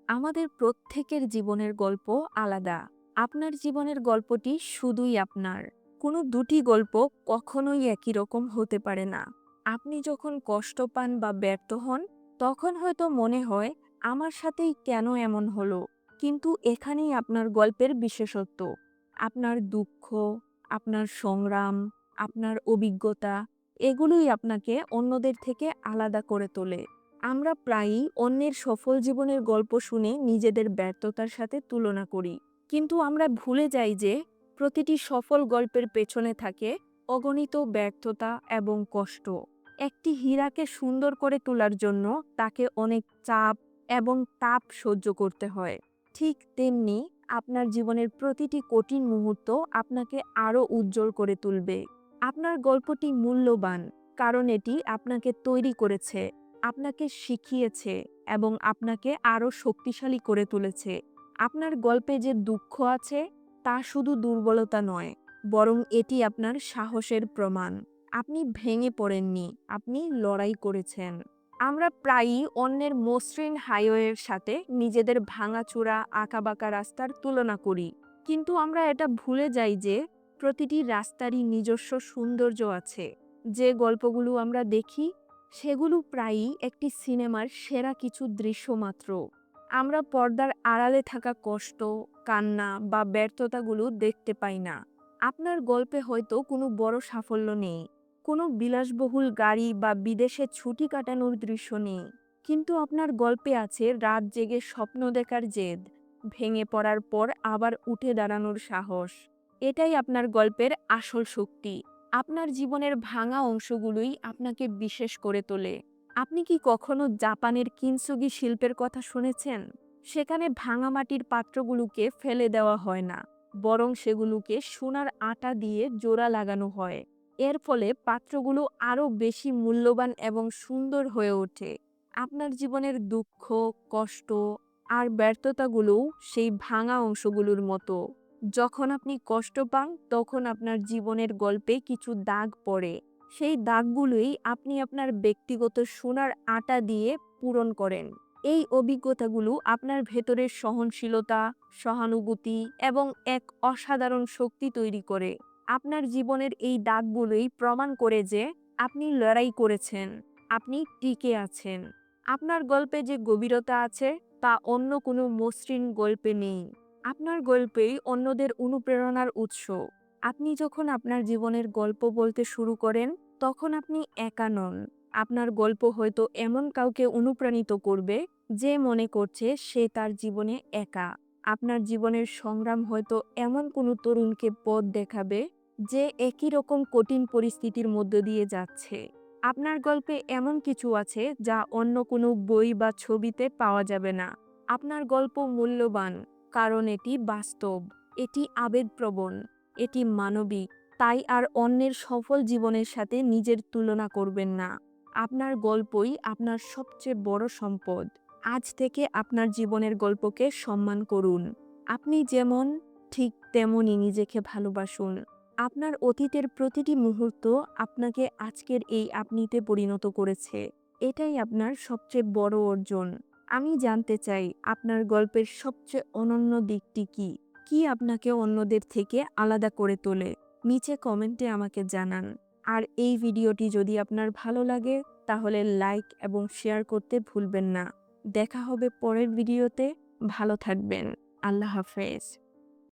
আমাদের প্রত্যেকের জীবনের গল্প আলাদা। আপনার জীবনের গল্পটি শুধুই আপনার। কোনো দুটি গল্প কখনোই একই রকম হতে পারে না। আপনি যখন কষ্ট পান বা ব্যর্থ হন, তখন হয়তো মনে হয় আমার সাথেই কেন এমন হলো। কিন্তু এখানেই আপনার গল্পের বিশেষত্ব। আপনার দুঃখ, আপনার সংগ্রাম, আপনার অভিজ্ঞতা, এগুলোই আপনাকে অন্যদের থেকে আলাদা করে তোলে। আমরা প্রায়ই অন্যের সফল জীবনের গল্প শুনে নিজেদের ব্যর্থতার সাথে তুলনা করি, কিন্তু আমরা ভুলে যাই যে প্রতিটি সফল গল্পের পেছনে থাকে অগণিত ব্যর্থতা এবং কষ্ট। একটি হীরাকে সুন্দর করে তোলার জন্য তাকে অনেক চাপ এবং তাপ সহ্য করতে হয়। ঠিক তেমনি আপনার জীবনের প্রতিটি কঠিন মুহূর্ত আপনাকে আরও উজ্জ্বল করে তুলবে। আপনার গল্পটি মূল্যবান, কারণ এটি আপনাকে তৈরি করেছে, আপনাকে শিখিয়েছে এবং আপনাকে আরও শক্তিশালী করে তুলেছে। আপনার গল্পে যে দুঃখ আছে তা শুধু দুর্বলতা নয়, বরং এটি আপনার সাহসের প্রমাণ। আপনি ভেঙে পড়েননি, আপনি লড়াই করেছেন। আমরা প্রায়ই অন্যের মসৃণ হাইওয়ের সাথে নিজেদের ভাঙাচোরা আঁকাবাঁকা রাস্তার তুলনা করি, কিন্তু আমরা এটা ভুলে যাই যে প্রতিটি রাস্তারই নিজস্ব সৌন্দর্য আছে। যে গল্পগুলো আমরা দেখি সেগুলো প্রায়ই একটি সিনেমার সেরা কিছু দৃশ্য মাত্র। আমরা পর্দার আড়ালে থাকা কষ্ট, কান্না বা ব্যর্থতাগুলো দেখতে পাই না। আপনার গল্পে হয়তো কোনো বড় সাফল্য নেই, কোনো বিলাসবহুল গাড়ি বা বিদেশে ছুটি কাটানোর দৃশ্য নেই, কিন্তু আপনার গল্পে আছে রাত জেগে স্বপ্ন দেখার জেদ, ভেঙে পড়ার পর আবার উঠে দাঁড়ানোর সাহস। এটাই আপনার গল্পের আসল শক্তি। আপনার জীবনের ভাঙা অংশগুলোই আপনাকে বিশেষ করে তোলে। আপনি কি কখনো জাপানের কিনসুগি শিল্পের কথা শুনেছেন? সেখানে ভাঙা মাটির পাত্রগুলোকে ফেলে দেওয়া হয় না, বরং সেগুলোকে সোনার আটা দিয়ে জোড়া লাগানো হয়। এর ফলে পাত্রগুলো আরও বেশি মূল্যবান এবং সুন্দর হয়ে ওঠে। আপনার জীবনের দুঃখ, কষ্ট আর ব্যর্থতাগুলোও সেই ভাঙা অংশগুলোর মতো। যখন আপনি কষ্ট পান, তখন আপনার জীবনের গল্পে কিছু দাগ পড়ে। সেই দাগগুলোই আপনি আপনার ব্যক্তিগত সোনার আটা দিয়ে পূরণ করেন। এই অভিজ্ঞতাগুলো আপনার ভেতরের সহনশীলতা, সহানুভূতি এবং এক অসাধারণ শক্তি তৈরি করে। আপনার জীবনের এই দাগগুলোই প্রমাণ করে যে আপনি লড়াই করেছেন, আপনি টিকে আছেন। আপনার গল্পে যে গভীরতা আছে তা অন্য কোনো মসৃণ গল্পে নেই। আপনার গল্পেই অন্যদের অনুপ্রেরণার উৎস। আপনি যখন আপনার জীবনের গল্প বলতে শুরু করেন, তখন আপনি একা নন। আপনার গল্প হয়তো এমন কাউকে অনুপ্রাণিত করবে যে মনে করছে সে তার জীবনে একা। আপনার জীবনের সংগ্রাম হয়তো এমন কোনো তরুণকে পথ দেখাবে যে একই রকম কঠিন পরিস্থিতির মধ্য দিয়ে যাচ্ছে। আপনার গল্পে এমন কিছু আছে যা অন্য কোনো বই বা ছবিতে পাওয়া যাবে না। আপনার গল্প মূল্যবান, কারণ এটি বাস্তব, এটি আবেগপ্রবণ, এটি মানবিক। তাই আর অন্যের সফল জীবনের সাথে নিজের তুলনা করবেন না। আপনার গল্পই আপনার সবচেয়ে বড় সম্পদ। আজ থেকে আপনার জীবনের গল্পকে সম্মান করুন। আপনি যেমন, ঠিক তেমনই নিজেকে ভালোবাসুন। আপনার অতীতের প্রতিটি মুহূর্ত আপনাকে আজকের এই আপনিতে পরিণত করেছে। এটাই আপনার সবচেয়ে বড় অর্জন। আমি জানতে চাই আপনার গল্পের সবচেয়ে অনন্য দিকটি কি? কি আপনাকে অন্যদের থেকে আলাদা করে তোলে? নিচে কমেন্টে আমাকে জানান। আর এই ভিডিওটি যদি আপনার ভালো লাগে, তাহলে লাইক এবং শেয়ার করতে ভুলবেন না। দেখা হবে পরের ভিডিওতে। ভালো থাকবেন। আল্লাহ হাফেজ।